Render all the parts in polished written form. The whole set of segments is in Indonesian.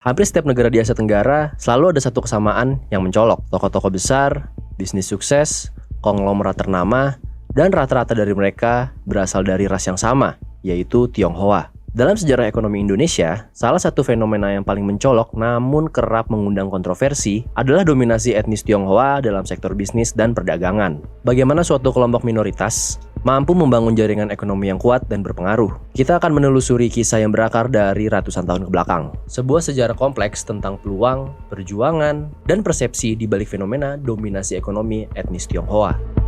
Hampir setiap negara di Asia Tenggara selalu ada satu kesamaan yang mencolok. Tokoh-tokoh besar, bisnis sukses, konglomerat ternama, dan rata-rata dari mereka berasal dari ras yang sama, yaitu Tionghoa. Dalam sejarah ekonomi Indonesia, salah satu fenomena yang paling mencolok namun kerap mengundang kontroversi adalah dominasi etnis Tionghoa dalam sektor bisnis dan perdagangan. Bagaimana suatu kelompok minoritas mampu membangun jaringan ekonomi yang kuat dan berpengaruh. Kita akan menelusuri kisah yang berakar dari ratusan tahun ke belakang. Sebuah sejarah kompleks tentang peluang, perjuangan, dan persepsi di balik fenomena dominasi ekonomi etnis Tionghoa.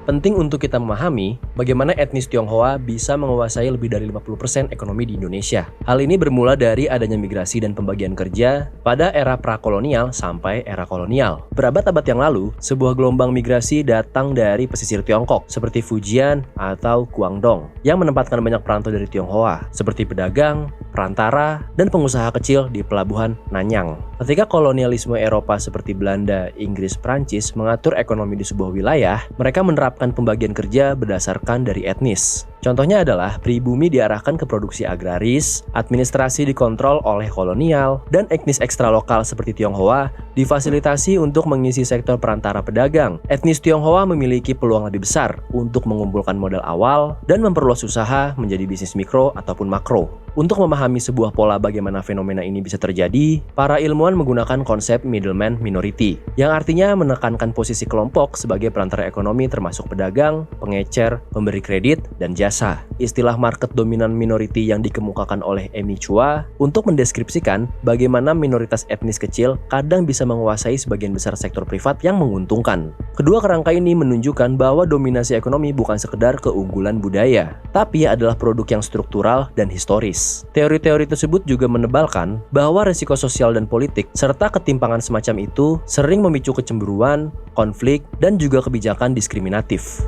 Penting untuk kita memahami bagaimana etnis Tionghoa bisa menguasai lebih dari 50% ekonomi di Indonesia. Hal ini bermula dari adanya migrasi dan pembagian kerja pada era prakolonial sampai era kolonial. Berabad-abad yang lalu, sebuah gelombang migrasi datang dari pesisir Tiongkok seperti Fujian atau Guangdong yang menempatkan banyak perantau dari Tionghoa seperti pedagang, perantara, dan pengusaha kecil di pelabuhan Nanyang. Ketika kolonialisme Eropa seperti Belanda, Inggris, Prancis mengatur ekonomi di sebuah wilayah, mereka menerapkan pembagian kerja berdasarkan dari etnis. Contohnya adalah pribumi diarahkan ke produksi agraris, administrasi dikontrol oleh kolonial, dan etnis ekstra lokal seperti Tionghoa difasilitasi untuk mengisi sektor perantara pedagang. Etnis Tionghoa memiliki peluang lebih besar untuk mengumpulkan modal awal dan memperluas usaha menjadi bisnis mikro ataupun makro. Untuk memahami sebuah pola bagaimana fenomena ini bisa terjadi, para ilmuwan menggunakan konsep middleman minority, yang artinya menekankan posisi kelompok sebagai perantara ekonomi termasuk pedagang, pengecer, pemberi kredit, dan jasa. Istilah market dominant minority yang dikemukakan oleh Amy Chua untuk mendeskripsikan bagaimana minoritas etnis kecil kadang bisa menguasai sebagian besar sektor privat yang menguntungkan. Kedua kerangka ini menunjukkan bahwa dominasi ekonomi bukan sekedar keunggulan budaya, tapi adalah produk yang struktural dan historis. Teori-teori tersebut juga menebalkan bahwa resiko sosial dan politik serta ketimpangan semacam itu sering memicu kecemburuan, konflik, dan juga kebijakan diskriminatif.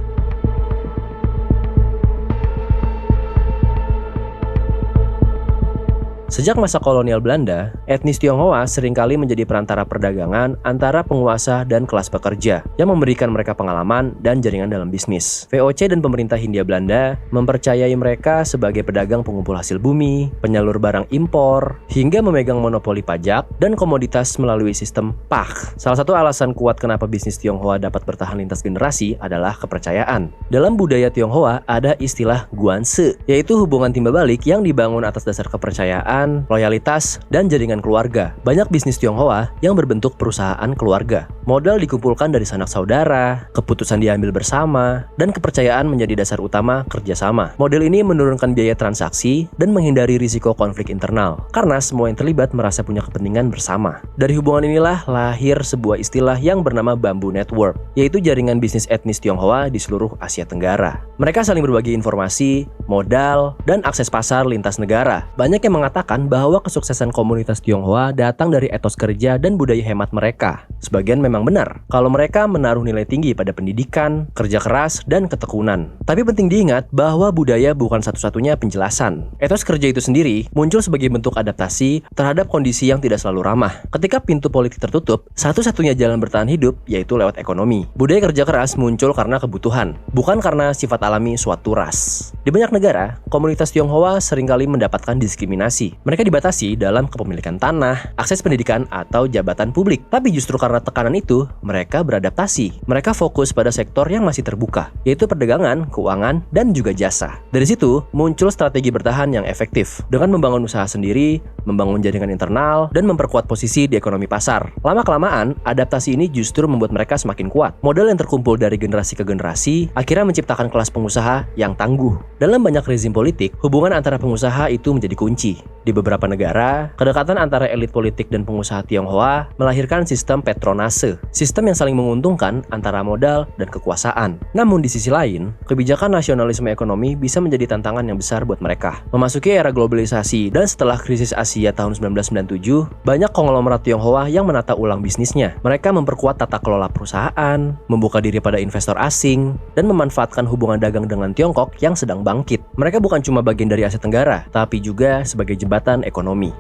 Sejak masa kolonial Belanda, etnis Tionghoa seringkali menjadi perantara perdagangan antara penguasa dan kelas pekerja yang memberikan mereka pengalaman dan jaringan dalam bisnis. VOC dan pemerintah Hindia Belanda mempercayai mereka sebagai pedagang pengumpul hasil bumi, penyalur barang impor, hingga memegang monopoli pajak dan komoditas melalui sistem PAH. Salah satu alasan kuat kenapa bisnis Tionghoa dapat bertahan lintas generasi adalah kepercayaan. Dalam budaya Tionghoa ada istilah guanse, yaitu hubungan timba balik yang dibangun atas dasar kepercayaan, loyalitas, dan jaringan keluarga. Banyak bisnis Tionghoa yang berbentuk perusahaan keluarga. Modal dikumpulkan dari sanak saudara, keputusan diambil bersama, dan kepercayaan menjadi dasar utama kerjasama. Model ini menurunkan biaya transaksi dan menghindari risiko konflik internal, karena semua yang terlibat merasa punya kepentingan bersama. Dari hubungan inilah lahir sebuah istilah yang bernama Bamboo Network, yaitu jaringan bisnis etnis Tionghoa di seluruh Asia Tenggara. Mereka saling berbagi informasi, modal, dan akses pasar lintas negara. Banyak yang mengatakan bahwa kesuksesan komunitas Tionghoa datang dari etos kerja dan budaya hemat mereka. Sebagian memang benar, kalau mereka menaruh nilai tinggi pada pendidikan, kerja keras, dan ketekunan. Tapi penting diingat bahwa budaya bukan satu-satunya penjelasan. Etos kerja itu sendiri muncul sebagai bentuk adaptasi terhadap kondisi yang tidak selalu ramah. Ketika pintu politik tertutup, satu-satunya jalan bertahan hidup yaitu lewat ekonomi. Budaya kerja keras muncul karena kebutuhan, bukan karena sifat alami suatu ras. Di banyak negara, komunitas Tionghoa seringkali mendapatkan diskriminasi. Mereka dibatasi dalam kepemilikan tanah, akses pendidikan, atau jabatan publik. Tapi justru karena tekanan itu, mereka beradaptasi. Mereka fokus pada sektor yang masih terbuka, yaitu perdagangan, keuangan, dan juga jasa. Dari situ, muncul strategi bertahan yang efektif, dengan membangun usaha sendiri, membangun jaringan internal, dan memperkuat posisi di ekonomi pasar. Lama-kelamaan, adaptasi ini justru membuat mereka semakin kuat. Modal yang terkumpul dari generasi ke generasi, akhirnya menciptakan kelas pengusaha yang tangguh. Dalam banyak rezim politik, hubungan antara pengusaha itu menjadi kunci. Di beberapa negara, kedekatan antara elit politik dan pengusaha Tionghoa melahirkan sistem patronase, sistem yang saling menguntungkan antara modal dan kekuasaan. Namun di sisi lain, kebijakan nasionalisme ekonomi bisa menjadi tantangan yang besar buat mereka. Memasuki era globalisasi dan setelah krisis Asia tahun 1997, banyak konglomerat Tionghoa yang menata ulang bisnisnya. Mereka memperkuat tata kelola perusahaan, membuka diri pada investor asing, dan memanfaatkan hubungan dagang dengan Tiongkok yang sedang bangkit. Mereka bukan cuma bagian dari Asia Tenggara, tapi juga sebagai jembatan ekonomi.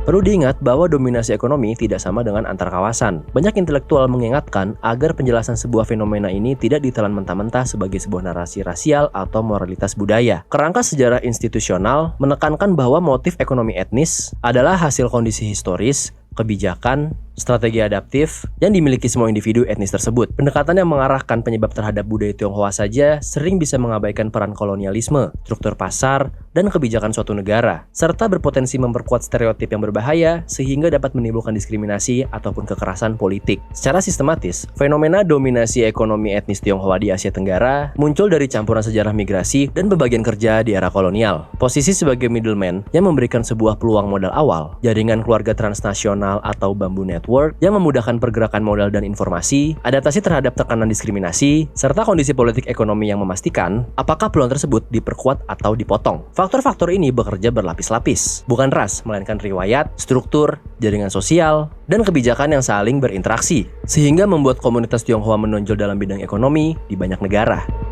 Perlu diingat bahwa dominasi ekonomi tidak sama dengan antar kawasan. Banyak intelektual mengingatkan agar penjelasan sebuah fenomena ini tidak ditelan mentah-mentah sebagai sebuah narasi rasial atau moralitas budaya. Kerangka sejarah institusional menekankan bahwa motif ekonomi etnis adalah hasil kondisi historis, kebijakan, strategi adaptif yang dimiliki semua individu etnis tersebut. Pendekatan yang mengarahkan penyebab terhadap budaya Tionghoa saja sering bisa mengabaikan peran kolonialisme, struktur pasar, dan kebijakan suatu negara, serta berpotensi memperkuat stereotip yang berbahaya sehingga dapat menimbulkan diskriminasi ataupun kekerasan politik. Secara sistematis, fenomena dominasi ekonomi etnis Tionghoa di Asia Tenggara muncul dari campuran sejarah migrasi dan pembagian kerja di era kolonial. Posisi sebagai middleman yang memberikan sebuah peluang modal awal, jaringan keluarga transnasional atau bambu network yang memudahkan pergerakan modal dan informasi, adaptasi terhadap tekanan diskriminasi, serta kondisi politik ekonomi yang memastikan apakah peluang tersebut diperkuat atau dipotong. Faktor-faktor ini bekerja berlapis-lapis, bukan ras, melainkan riwayat, struktur, jaringan sosial, dan kebijakan yang saling berinteraksi, sehingga membuat komunitas Tionghoa menonjol dalam bidang ekonomi di banyak negara.